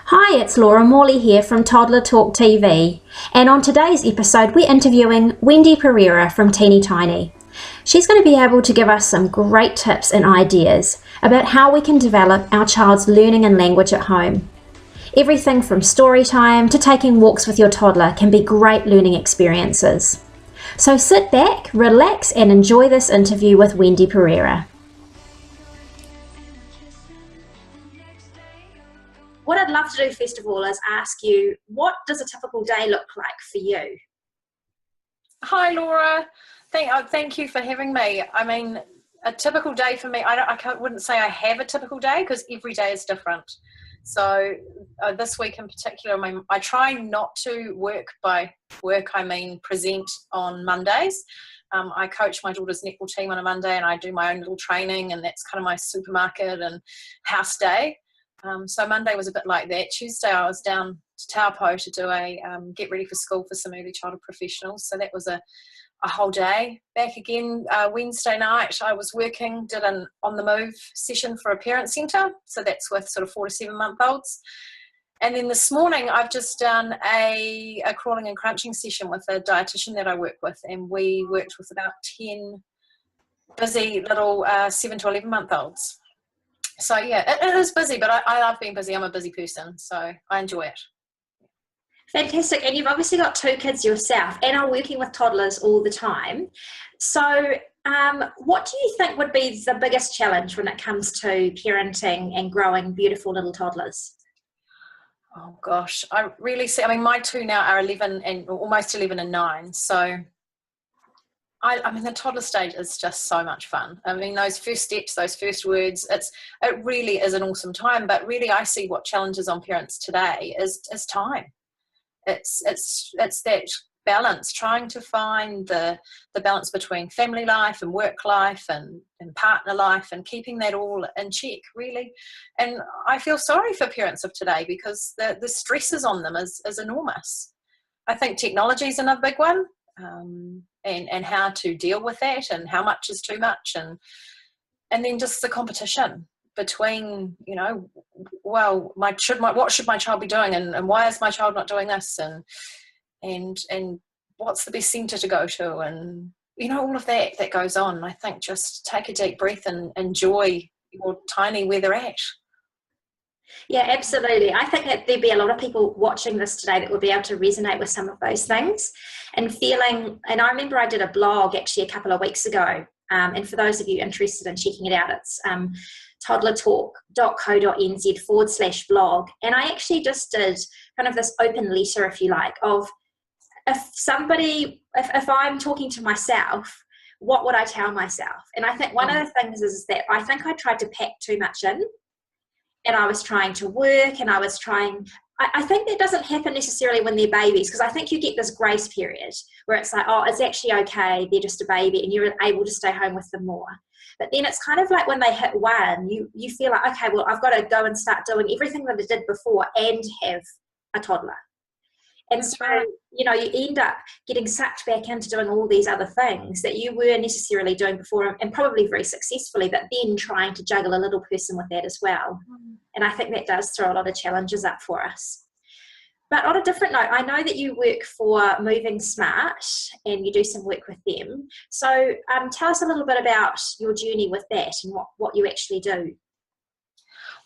Hi, it's Laura Morley here from Toddler Talk TV, and on today's episode we're interviewing Wendy Pereira from Teeny Tiny. She's going to be able to give us some great tips and ideas about how we can develop our child's learning and language at home. Everything from story time to taking walks with your toddler can be great learning experiences. So sit back, relax, and enjoy this interview with Wendy Pereira. What I'd love to do first of all is ask you, what does a typical day look like for you? Hi, Laura. Thank you for having me. I mean, a typical day for me, wouldn't say I have a typical day because every day is different. So this week in particular, I try not to work. By work, I mean present on Mondays. I coach my daughter's netball team on a Monday and I do my own little training, and that's kind of my supermarket and house day. So Monday was a bit like that. Tuesday I was down to Taupo to do a get ready for school for some early childhood professionals. So that was a whole day. Back again Wednesday night I was working, did an on the move session for a parent centre. So that's with sort of 4 to 7 month olds. And then this morning I've just done a crawling and crunching session with a dietitian that I work with. And we worked with about 10 busy little 7 to 11 month olds. So yeah, it is busy, but I love being busy. I'm a busy person, so I enjoy it. Fantastic. And you've obviously got 2 kids yourself and are working with toddlers all the time. So what do you think would be the biggest challenge when it comes to parenting and growing beautiful little toddlers? Oh gosh, I really see. I mean, my 2 now are 11 and almost 11 and 9. So I mean, the toddler stage is just so much fun. I mean, those first steps, those first words, it really is an awesome time. But really, I see what challenges on parents today is time. It's that balance, trying to find the balance between family life and work life and partner life, and keeping that all in check, really. And I feel sorry for parents of today because the stresses on them is enormous. I think technology is another big one. And how to deal with that, and how much is too much, and then just the competition between, well, what should my child be doing, and why is my child not doing this, and what's the best centre to go to, and all of that goes on. I think just take a deep breath and enjoy your tiny where they're at. Yeah, absolutely. I think that there'd be a lot of people watching this today that would be able to resonate with some of those things and feeling. And I remember I did a blog actually a couple of weeks ago. And for those of you interested in checking it out, it's toddlertalk.co.nz/blog. And I actually just did kind of this open letter, if you like, of if I'm talking to myself, what would I tell myself? And I think one of the things is that I think I tried to pack too much in. And I was trying to work, and I think that doesn't happen necessarily when they're babies, because I think you get this grace period where it's like, oh, it's actually okay, they're just a baby, and you're able to stay home with them more. But then it's kind of like when they hit 1, you feel like, okay, well, I've got to go and start doing everything that I did before and have a toddler. And so, you end up getting sucked back into doing all these other things that you weren't necessarily doing before, and probably very successfully, but then trying to juggle a little person with that as well. And I think that does throw a lot of challenges up for us. But on a different note, I know that you work for Moving Smart and you do some work with them. So tell us a little bit about your journey with that and what you actually do.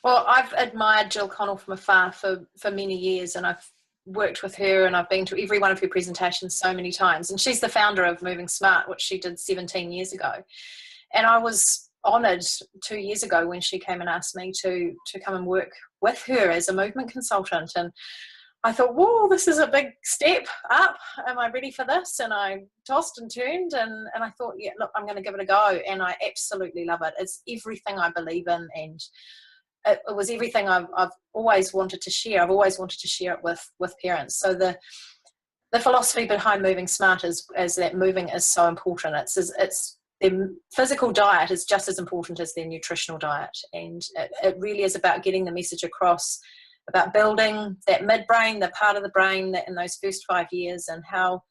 Well, I've admired Jill Connell from afar for many years, and I've worked with her, and I've been to every one of her presentations so many times. And she's the founder of Moving Smart, which she did 17 years ago. And I was honoured 2 years ago when she came and asked me to come and work with her as a movement consultant. And I thought, whoa, this is a big step up. Am I ready for this? And I tossed and turned, and I thought, yeah, look, I'm going to give it a go. And I absolutely love it. It's everything I believe in, and it was everything I've always wanted to share. I've always wanted to share it with parents. So the philosophy behind Moving Smart is that moving is so important. It's their physical diet is just as important as their nutritional diet, and it really is about getting the message across about building that midbrain, the part of the brain that in those first 5 years, and how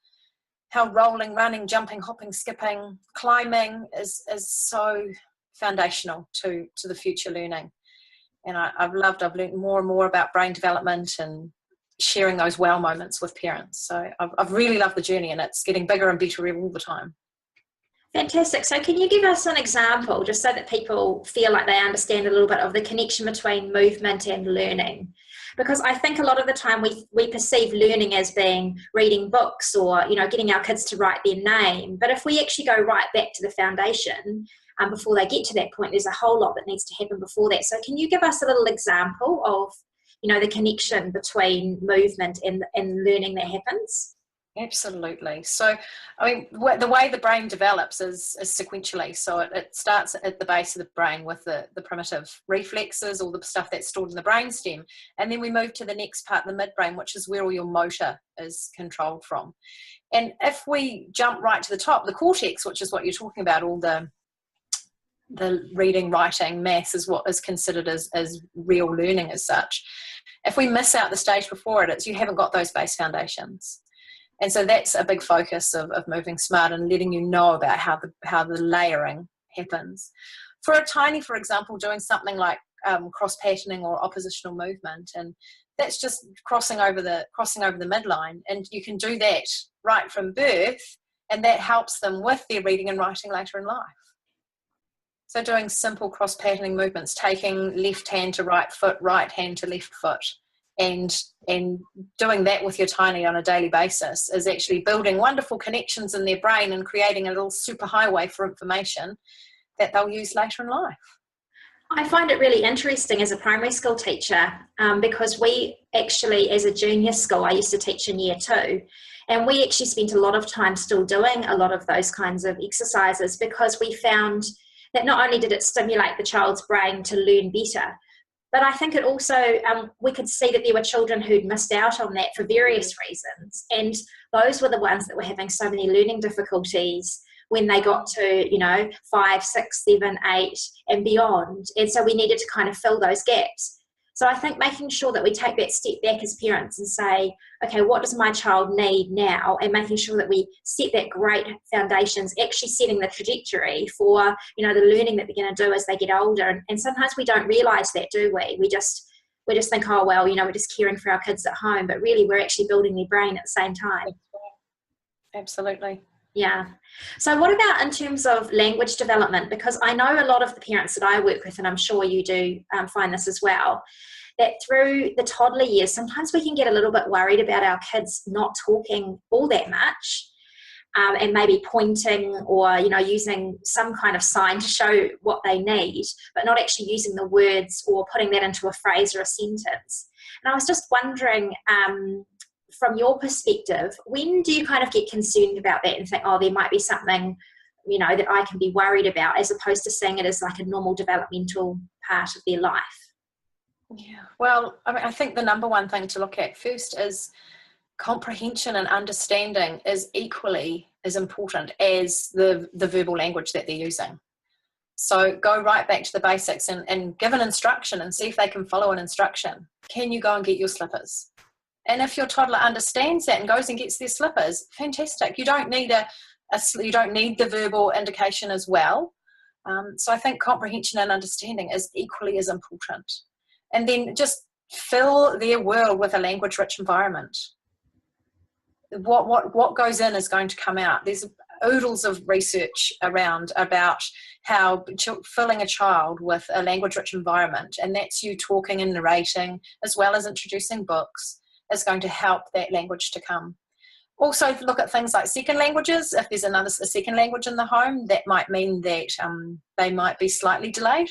rolling, running, jumping, hopping, skipping, climbing is so foundational to the future learning. And I've learned more and more about brain development and sharing those wow moments with parents. So I've really loved the journey, and it's getting bigger and better all the time. Fantastic. So can you give us an example, just so that people feel like they understand a little bit of the connection between movement and learning? Because I think a lot of the time we perceive learning as being reading books or, getting our kids to write their name. But if we actually go right back to the foundation, before they get to that point, there's a whole lot that needs to happen before that. So can you give us a little example of, the connection between movement and learning that happens? Absolutely. So, the way the brain develops is sequentially. So it starts at the base of the brain with the primitive reflexes, all the stuff that's stored in the brainstem. And then we move to the next part, the midbrain, which is where all your motor is controlled from. And if we jump right to the top, the cortex, which is what you're talking about, all the reading, writing, maths is what is considered as real learning as such. If we miss out the stage before it, it's you haven't got those base foundations. And so that's a big focus of Moving Smart, and letting you know about how the layering happens. For a tiny, for example, doing something like cross-patterning or oppositional movement, and that's just crossing over the midline, and you can do that right from birth, and that helps them with their reading and writing later in life. So doing simple cross-patterning movements, taking left hand to right foot, right hand to left foot, and doing that with your tiny on a daily basis is actually building wonderful connections in their brain and creating a little superhighway for information that they'll use later in life. I find it really interesting as a primary school teacher, because we actually, as a junior school, I used to teach in year 2, and we actually spent a lot of time still doing a lot of those kinds of exercises, because we found that not only did it stimulate the child's brain to learn better, but I think it also, we could see that there were children who'd missed out on that for various reasons. And those were the ones that were having so many learning difficulties when they got to, 5, 6, 7, 8 and beyond. And so we needed to kind of fill those gaps. So I think making sure that we take that step back as parents and say, okay, what does my child need now? And making sure that we set that great foundations, actually setting the trajectory for, the learning that they're going to do as they get older. And sometimes we don't realize that, do we? We just think, oh, well, we're just caring for our kids at home, but really we're actually building their brain at the same time. Absolutely. Yeah. So what about in terms of language development? Because I know a lot of the parents that I work with, and I'm sure you do find this as well, that through the toddler years, sometimes we can get a little bit worried about our kids not talking all that much, and maybe pointing or, using some kind of sign to show what they need, but not actually using the words or putting that into a phrase or a sentence. And I was just wondering, from your perspective, when do you kind of get concerned about that and think, oh, there might be something, that I can be worried about, as opposed to seeing it as like a normal developmental part of their life? Yeah, well, I think the number one thing to look at first is comprehension and understanding is equally as important as the verbal language that they're using. So go right back to the basics and give an instruction and see if they can follow an instruction. Can you go and get your slippers? And if your toddler understands that and goes and gets their slippers, fantastic. You don't need you don't need the verbal indication as well. So I think comprehension and understanding is equally as important. And then just fill their world with a language-rich environment. What goes in is going to come out. There's oodles of research around about how filling a child with a language-rich environment, and that's you talking and narrating as well as introducing books, is going to help that language to come. Also look at things like second languages. If there's a second language in the home, that might mean that they might be slightly delayed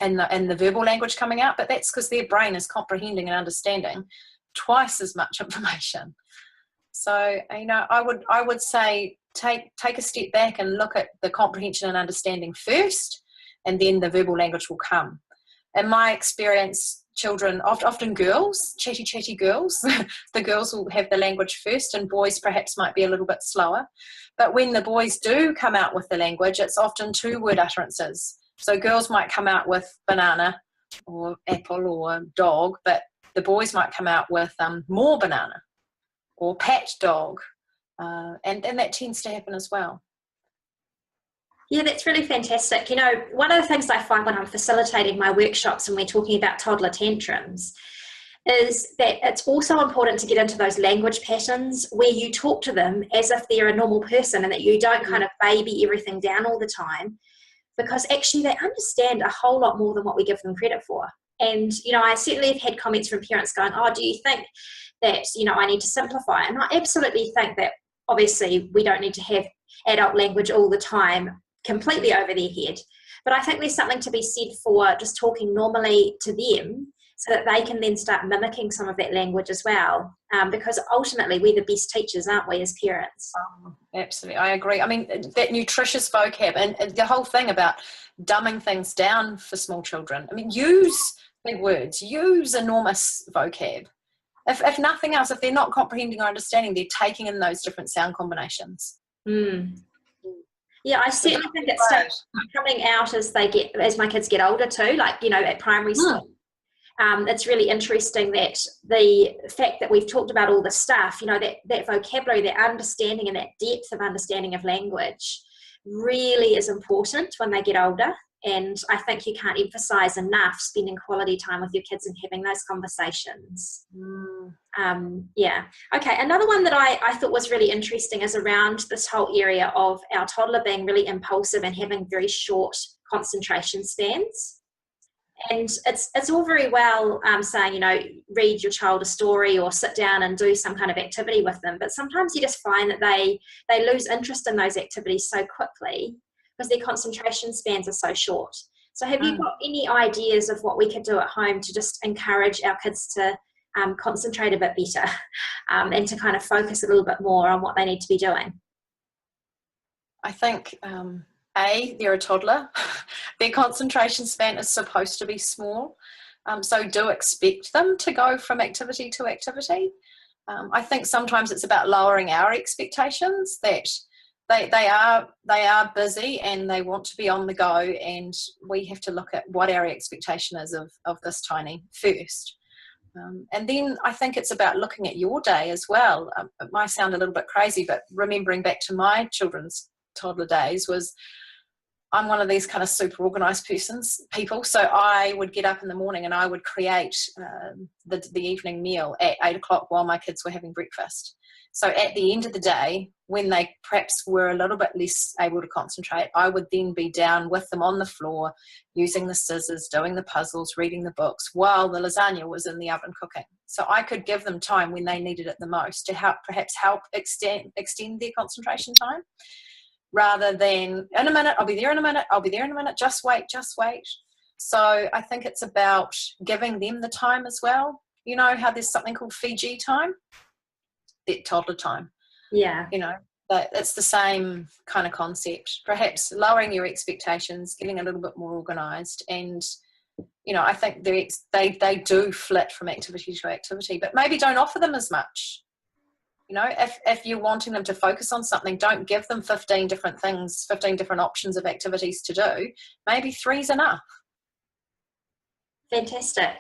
and the verbal language coming out, but that's because their brain is comprehending and understanding twice as much information. So, I would say take a step back and look at the comprehension and understanding first, and then the verbal language will come. In my experience, children, often girls, chatty girls, the girls will have the language first, and boys perhaps might be a little bit slower. But when the boys do come out with the language, it's often 2-word utterances. So girls might come out with banana or apple or dog, but the boys might come out with more banana or pat dog, and that tends to happen as well. Yeah, that's really fantastic. You know, one of the things I find when I'm facilitating my workshops and we're talking about toddler tantrums is that it's also important to get into those language patterns where you talk to them as if they're a normal person and that you don't kind of baby everything down all the time, because actually they understand a whole lot more than what we give them credit for. And, you know, I certainly have had comments from parents going, oh, do you think that, you know, I need to simplify? And I absolutely think that obviously we don't need to have adult language all the time completely over their head. But I think there's something to be said for just talking normally to them so that they can then start mimicking some of that language as well. Because ultimately we're the best teachers, aren't we, as parents? Absolutely, I agree. I mean, that nutritious vocab and the whole thing about dumbing things down for small children. I mean, use big words, use enormous vocab. If nothing else, if they're not comprehending or understanding, they're taking in those different sound combinations. Yeah, I certainly think it starts coming out as my kids get older too, like, you know, at primary school. It's really interesting that the fact that we've talked about all this stuff, you know, that vocabulary, that understanding and that depth of understanding of language really is important when they get older. And I think you can't emphasize enough spending quality time with your kids and having those conversations. Yeah. Okay. Another one that I thought was really interesting is around this whole area of our toddler being really impulsive and having very short concentration spans. And it's all very well saying, you know, read your child a story or sit down and do some kind of activity with them. But sometimes you just find that they lose interest in those activities so quickly because their concentration spans are so short. So have you got any ideas of what we could do at home to just encourage our kids to concentrate a bit better and to kind of focus a little bit more on what they need to be doing? I think, they're a toddler. Their concentration span is supposed to be small. So do expect them to go from activity to activity. I think sometimes it's about lowering our expectations that they are busy and they want to be on the go, and we have to look at what our expectation is of this tiny first. And then I think it's about looking at your day as well. It might sound a little bit crazy, but remembering back to my children's toddler days was, I'm one of these kind of super organised people. So I would get up in the morning and I would create the evening meal at 8 o'clock while my kids were having breakfast. So at the end of the day, when they perhaps were a little bit less able to concentrate, I would then be down with them on the floor, using the scissors, doing the puzzles, reading the books, while the lasagna was in the oven cooking. So I could give them time when they needed it the most to help extend their concentration time, rather than, in a minute, I'll be there in a minute, just wait. So I think it's about giving them the time as well. You know how there's something called Fiji time? That toddler time. Yeah. You know, but it's the same kind of concept. Perhaps lowering your expectations, getting a little bit more organised, and, you know, I think they do flit from activity to activity, but maybe don't offer them as much. You know, if you're wanting them to focus on something, don't give them 15 different things, 15 different options of activities to do. Maybe 3's enough. Fantastic.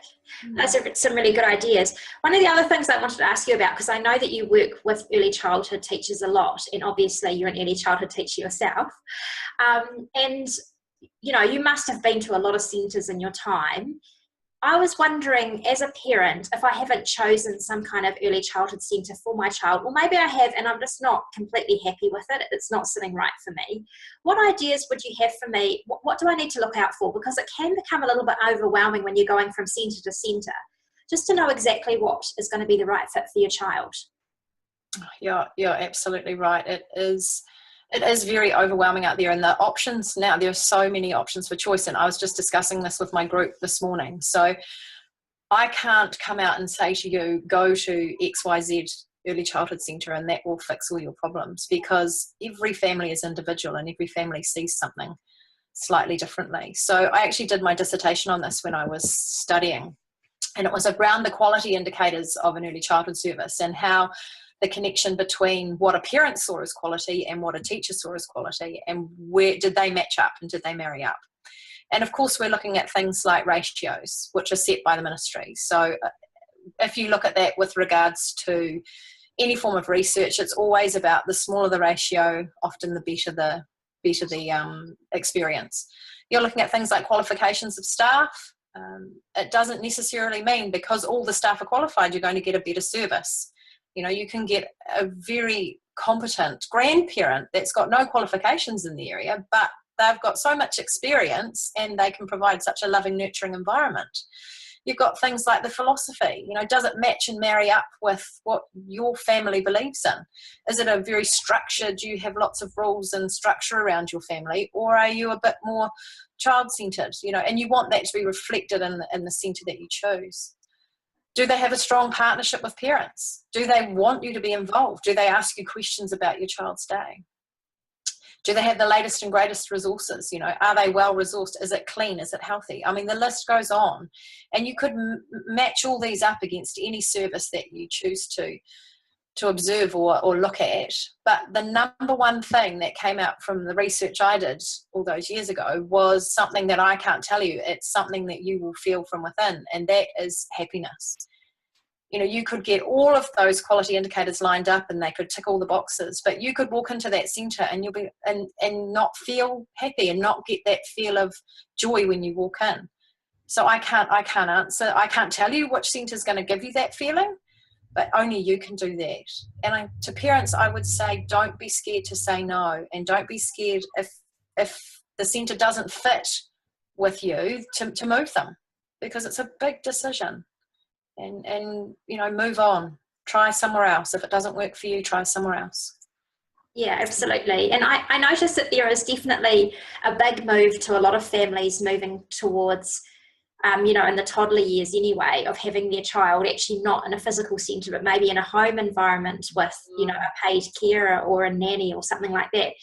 Those are some really good ideas. One of the other things I wanted to ask you about, because I know that you work with early childhood teachers a lot, and obviously you're an early childhood teacher yourself, and you know, you must have been to a lot of centres in your time. I was wondering, as a parent, if I haven't chosen some kind of early childhood centre for my child, or maybe I have and I'm just not completely happy with it, it's not sitting right for me, what ideas would you have for me? What do I need to look out for? Because it can become a little bit overwhelming when you're going from centre to centre, just to know exactly what is going to be the right fit for your child. You're absolutely right. It is very overwhelming out there, and the options now, there are so many options for choice, and I was just discussing this with my group this morning. So I can't come out and say to you, go to XYZ early childhood centre and that will fix all your problems, because every family is individual and every family sees something slightly differently. So I actually did my dissertation on this when I was studying, and it was around the quality indicators of an early childhood service and how the connection between what a parent saw as quality and what a teacher saw as quality, and where did they match up and did they marry up. And of course we're looking at things like ratios, which are set by the ministry. So if you look at that with regards to any form of research, it's always about the smaller the ratio, often the better better the experience. You're looking at things like qualifications of staff. It doesn't necessarily mean because all the staff are qualified, you're going to get a better service. You know, you can get a very competent grandparent that's got no qualifications in the area, but they've got so much experience and they can provide such a loving, nurturing environment. You've got things like the philosophy, you know, does it match and marry up with what your family believes in? Is it a very structured, do you have lots of rules and structure around your family, or are you a bit more child-centered, you know, and you want that to be reflected in the centre that you choose? Do they have a strong partnership with parents? Do they want you to be involved? Do they ask you questions about your child's day? Do they have the latest and greatest resources? You know, are they well resourced? Is it clean? Is it healthy? I mean, the list goes on, and you could match all these up against any service that you choose to observe or look at. But the number one thing that came out from the research I did all those years ago was something that I can't tell you. It's something that you will feel from within, and that is happiness. You know, you could get all of those quality indicators lined up and they could tick all the boxes, but you could walk into that centre and you'll be and not feel happy and not get that feel of joy when you walk in. So I can't answer, I can't tell you which centre is going to give you that feeling, but only you can do that. And to parents, I would say, don't be scared to say no, and don't be scared if the centre doesn't fit with you to move them, because it's a big decision. And you know, move on, try somewhere else. If it doesn't work for you, try somewhere else. Yeah, absolutely. And I noticed that there is definitely a big move to a lot of families moving towards, you know, in the toddler years anyway, of having their child actually not in a physical centre, but maybe in a home environment with, you know, a paid carer or a nanny or something like that.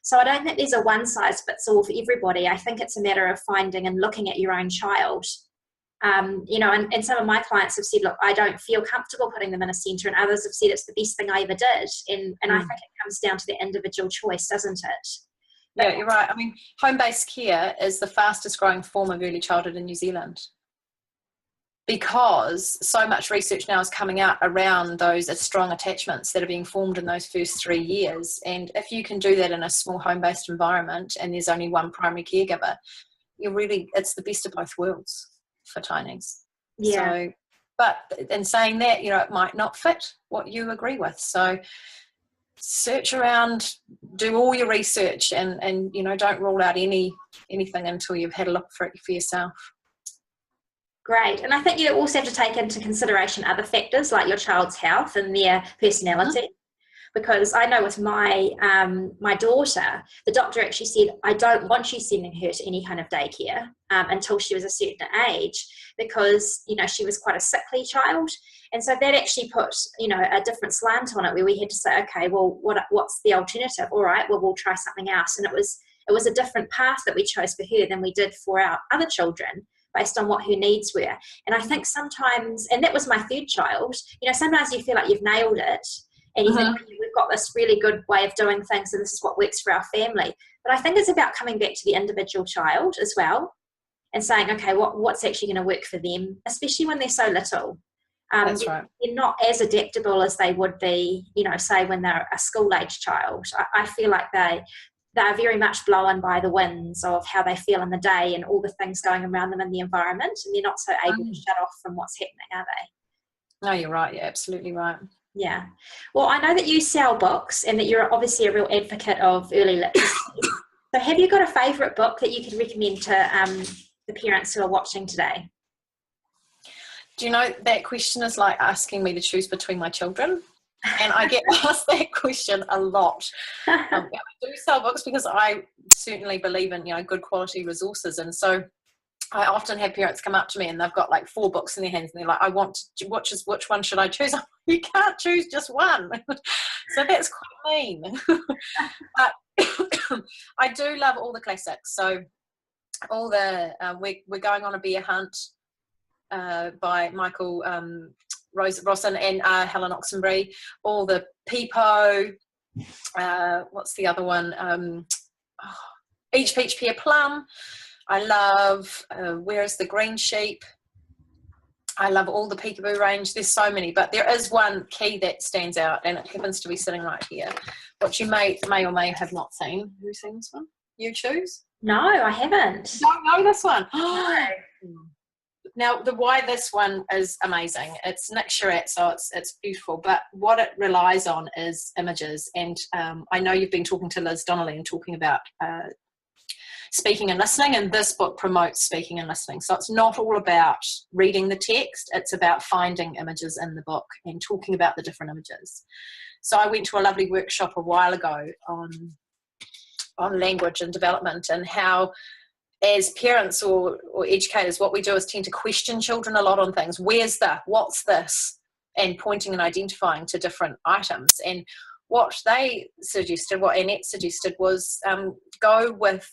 So I don't think there's a one size fits all for everybody. I think it's a matter of finding and looking at your own child. You know, and some of my clients have said, look, I don't feel comfortable putting them in a centre, and others have said it's the best thing I ever did. And I think it comes down to the individual choice, doesn't it? Yeah, you're right. I mean, home-based care is the fastest growing form of early childhood in New Zealand, because so much research now is coming out around those strong attachments that are being formed in those first 3 years. And if you can do that in a small home-based environment and there's only one primary caregiver, it's the best of both worlds for tinies. Yeah. So, but in saying that, you know, it might not fit what you agree with. So search around, do all your research, and you know, don't rule out anything until you've had a look for it for yourself. Great. And I think you also have to take into consideration other factors like your child's health and their personality. Because I know with my my daughter, the doctor actually said, I don't want you sending her to any kind of daycare until she was a certain age, because, you know, she was quite a sickly child. And so that actually put, you know, a different slant on it, where we had to say, okay, well, what's the alternative? All right, well, we'll try something else. And it was a different path that we chose for her than we did for our other children, based on what her needs were. And I think sometimes, and that was my third child, you know, sometimes you feel like you've nailed it, and you think, we've got this really good way of doing things, and this is what works for our family. But I think it's about coming back to the individual child as well, and saying, okay, what's actually going to work for them, especially when they're so little. That's right. They're not as adaptable as they would be, you know, say when they're a school-age child. I feel like they're very much blown by the winds of how they feel in the day and all the things going around them in the environment, and they're not so able to shut off from what's happening, are they? No, you're right. You're absolutely right. Yeah. Well, I know that you sell books and that you're obviously a real advocate of early literacy. So have you got a favourite book that you could recommend to the parents who are watching today? Do you know, that question is like asking me to choose between my children. And I get asked that question a lot. I do sell books because I certainly believe in, you know, good quality resources. And so I often have parents come up to me and they've got like 4 books in their hands and they're like, I want to, which one should I choose? You can't choose just one. So that's quite mean. But I do love all the classics. So all the, we're going on a bear hunt by Michael Rossin and Helen Oxenbury, all the Peepo, what's the other one? Each Peach Pear Plum. I love Where is the Green Sheep? I love all the Peekaboo range. There's so many, but there is one key that stands out, and it happens to be sitting right here, which you may or may have not seen. Have you seen this one? You choose? No, I haven't. Don't know this one. No. Now, why this one is amazing. It's Nick Sherratt, so it's beautiful. But what it relies on is images. And I know you've been talking to Liz Donnelly and talking about speaking and listening, and this book promotes speaking and listening. So it's not all about reading the text. It's about finding images in the book and talking about the different images. So I went to a lovely workshop a while ago on language and development, and how as parents or educators, what we do is tend to question children a lot on things. What's this? And pointing and identifying to different items. And what they suggested, what Annette suggested, was go with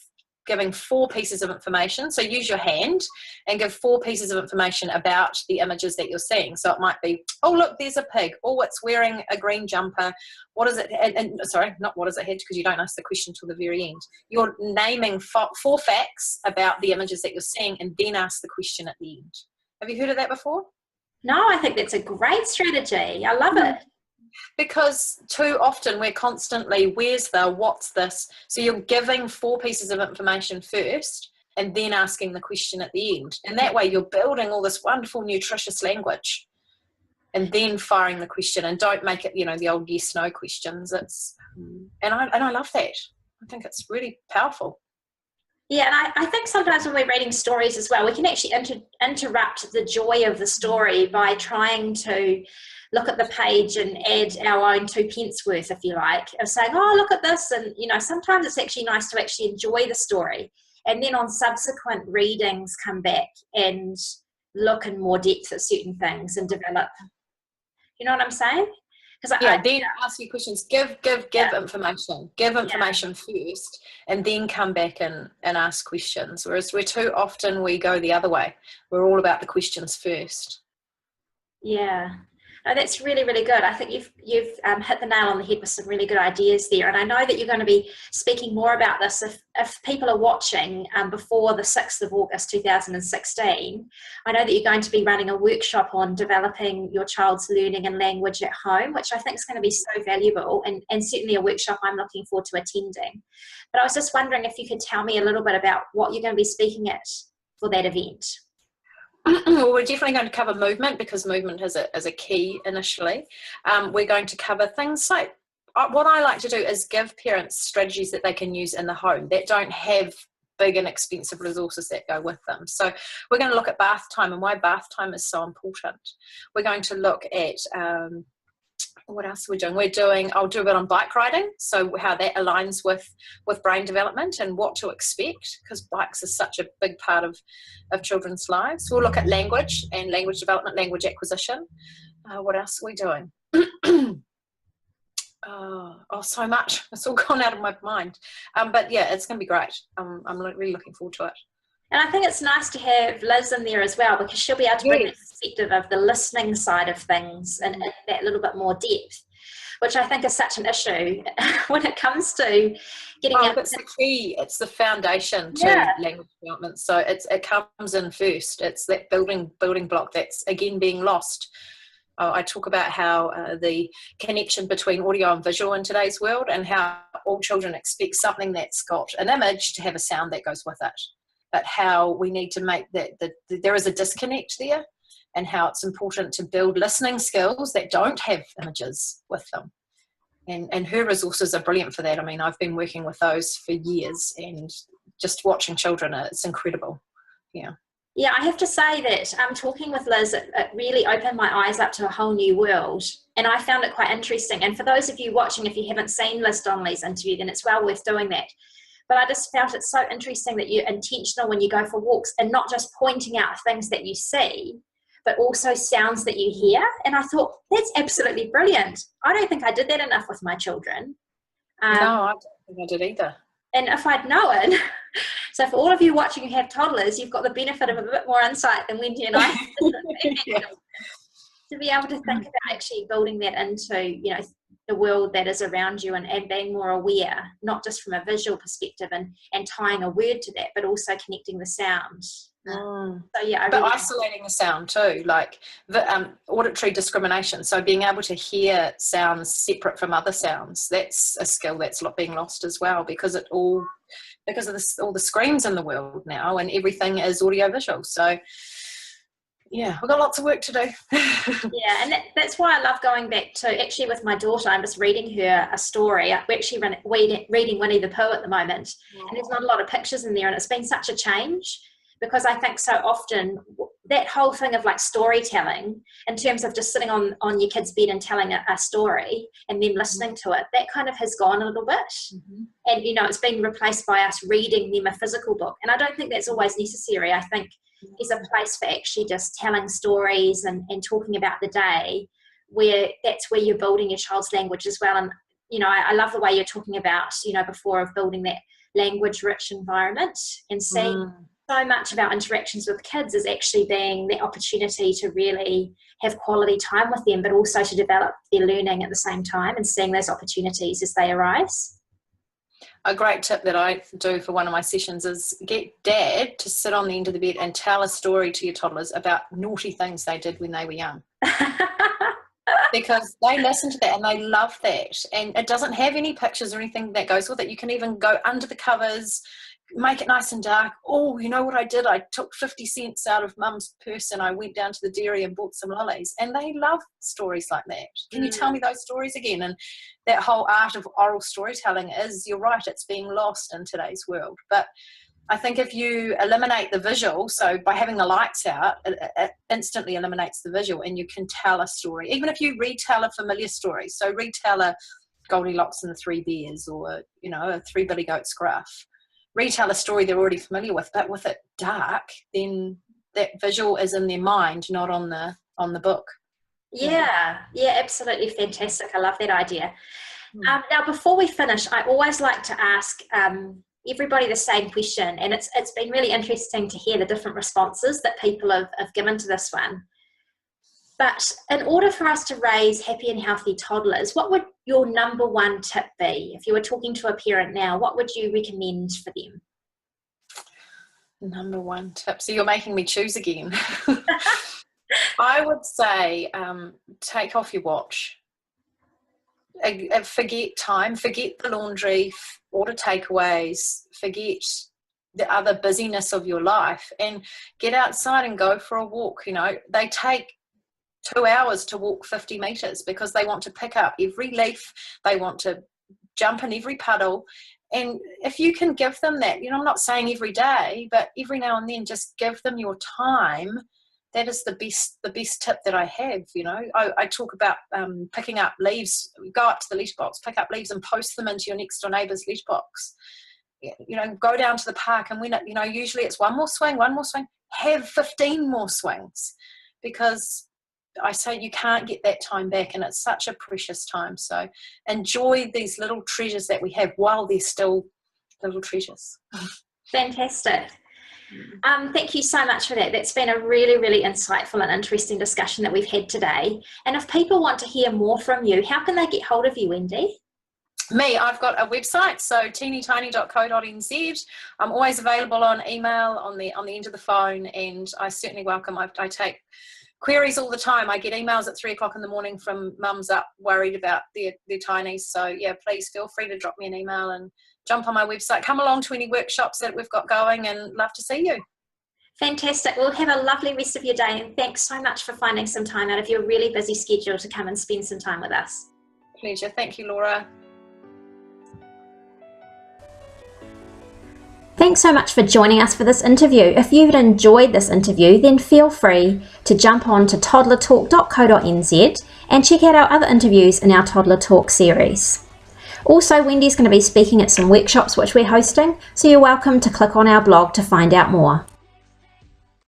giving 4 pieces of information. So use your hand and give 4 pieces of information about the images that you're seeing. So it might be, oh, look, there's a pig. Oh, it's wearing a green jumper. What is it? And sorry, not what does it have, because you don't ask the question till the very end. You're naming 4 facts about the images that you're seeing and then ask the question at the end. Have you heard of that before? No, I think that's a great strategy. I love it. Because too often we're constantly, what's this? So you're giving 4 pieces of information first and then asking the question at the end. And that way you're building all this wonderful, nutritious language and then firing the question. And don't make it, the old yes, no questions. And I love that. I think it's really powerful. Yeah, and I think sometimes when we're reading stories as well, we can actually interrupt the joy of the story by trying to look at the page and add our own 2 pence worth, if you like, of saying, oh, look at this. And, sometimes it's actually nice to actually enjoy the story. And then on subsequent readings, come back and look in more depth at certain things and develop. You know what I'm saying? Then ask you questions. Give information. Give information first, and then come back and ask questions. Whereas too often we go the other way. We're all about the questions first. Yeah. No, that's really, really good. I think you've hit the nail on the head with some really good ideas there. And I know that you're going to be speaking more about this if people are watching before the 6th of August 2016. I know that you're going to be running a workshop on developing your child's learning and language at home, which I think is going to be so valuable, and certainly a workshop I'm looking forward to attending. But I was just wondering if you could tell me a little bit about what you're going to be speaking at for that event. Well, we're definitely going to cover movement, because movement is a key initially. We're going to cover things like, what I like to do is give parents strategies that they can use in the home that don't have big and expensive resources that go with them. So we're going to look at bath time and why bath time is so important. We're going to look at what else are we doing? I'll do a bit on bike riding, so how that aligns with brain development and what to expect, because bikes are such a big part of children's lives. We'll look at language and language development, language acquisition. What else are we doing? So much. It's all gone out of my mind. But yeah, it's going to be great. I'm really looking forward to it. And I think it's nice to have Liz in there as well, because she'll be able to bring the perspective of the listening side of things and that little bit more depth, which I think is such an issue when it comes to getting out. It's the key. It's the foundation to language development. So it comes in first. It's that building block that's again being lost. I talk about how the connection between audio and visual in today's world, and how all children expect something that's got an image to have a sound that goes with it. But how we need to make that there is a disconnect there, and how it's important to build listening skills that don't have images with them. And her resources are brilliant for that. I mean, I've been working with those for years, and just watching children, it's incredible. Yeah, I have to say that talking with Liz, it really opened my eyes up to a whole new world, and I found it quite interesting. And for those of you watching, if you haven't seen Liz Donnelly's interview, then it's well worth doing that. But I just felt it so interesting that you're intentional when you go for walks, and not just pointing out things that you see, but also sounds that you hear. And I thought, that's absolutely brilliant. I don't think I did that enough with my children. No, I don't think I did either. And if I'd known, so for all of you watching who have toddlers, you've got the benefit of a bit more insight than Wendy and I to be able to think about actually building that into, the world that is around you, and being more aware, not just from a visual perspective and tying a word to that, but also connecting the sound. So yeah, but isolating the sound too, like the auditory discrimination. So being able to hear sounds separate from other sounds, that's a skill that's being lost as well, because of all the screens in the world now, and everything is audiovisual. So yeah, we've got lots of work to do. Yeah, and that's why I love going back to, actually with my daughter, I'm just reading her a story. We're actually reading Winnie the Pooh at the moment, and there's not a lot of pictures in there, and it's been such a change, because I think so often that whole thing of like storytelling, in terms of just sitting on your kid's bed and telling a story and then listening to it, that kind of has gone a little bit. And, you know, it's been replaced by us reading them a physical book. And I don't think that's always necessary. I think there's a place for actually just telling stories and talking about the day, where that's where you're building your child's language as well. And, you know, I love the way you're talking about, you know, before, of building that language-rich environment, and seeing so much of our interactions with kids is actually being the opportunity to really have quality time with them, but also to develop their learning at the same time, and seeing those opportunities as they arise. A great tip that I do for one of my sessions is get dad to sit on the end of the bed and tell a story to your toddlers about naughty things they did when they were young. Because they listen to that and they love that. And it doesn't have any pictures or anything that goes with it. You can even go under the covers, make it nice and dark. Oh, you know what I did? I took 50 cents out of mum's purse and I went down to the dairy and bought some lollies. And they love stories like that. Can you tell me those stories again? And that whole art of oral storytelling is, you're right, it's being lost in today's world. But I think if you eliminate the visual, so by having the lights out, it instantly eliminates the visual, and you can tell a story. Even if you retell a familiar story, so retell a Goldilocks and the Three Bears, or, you know, a Three Billy Goats Gruff. Retell a story they're already familiar with, but with it dark, then that visual is in their mind, not on the book. Yeah, absolutely fantastic. I love that idea. Now, before we finish, I always like to ask everybody the same question, and it's been really interesting to hear the different responses that people have given to this one. But in order for us to raise happy and healthy toddlers, what would your number one tip be? If you were talking to a parent now, what would you recommend for them? Number one tip. So you're making me choose again. I would say take off your watch. Forget time, forget the laundry, order takeaways, forget the other busyness of your life, and get outside and go for a walk. You know, they take 2 hours to walk 50 meters because they want to pick up every leaf, they want to jump in every puddle. And if you can give them that, you know, I'm not saying every day, but every now and then, just give them your time. That is the best tip that I have. You know, I talk about picking up leaves. Go up to the litter box, pick up leaves and post them into your next door neighbour's litter box. You know, go down to the park, and when it, you know, usually it's one more swing, have 15 more swings, because I say you can't get that time back, and it's such a precious time. So enjoy these little treasures that we have while they're still little treasures. Fantastic. Thank you so much for that. That's been a really, really insightful and interesting discussion that we've had today. And if people want to hear more from you, how can they get hold of you, Wendy? Me, I've got a website, so teenytiny.co.nz. I'm always available on email, on the end of the phone, and I certainly welcome. I take queries all the time. I get emails at 3 o'clock in the morning from mums up worried about their tinies. So yeah, please feel free to drop me an email and jump on my website. Come along to any workshops that we've got going, and love to see you. Fantastic. Well, have a lovely rest of your day, and thanks so much for finding some time out of your really busy schedule to come and spend some time with us. Pleasure. Thank you, Laura. Thanks so much for joining us for this interview. If you've enjoyed this interview, then feel free to jump on to toddlertalk.co.nz and check out our other interviews in our Toddler Talk series. Also, Wendy's going to be speaking at some workshops which we're hosting, so you're welcome to click on our blog to find out more.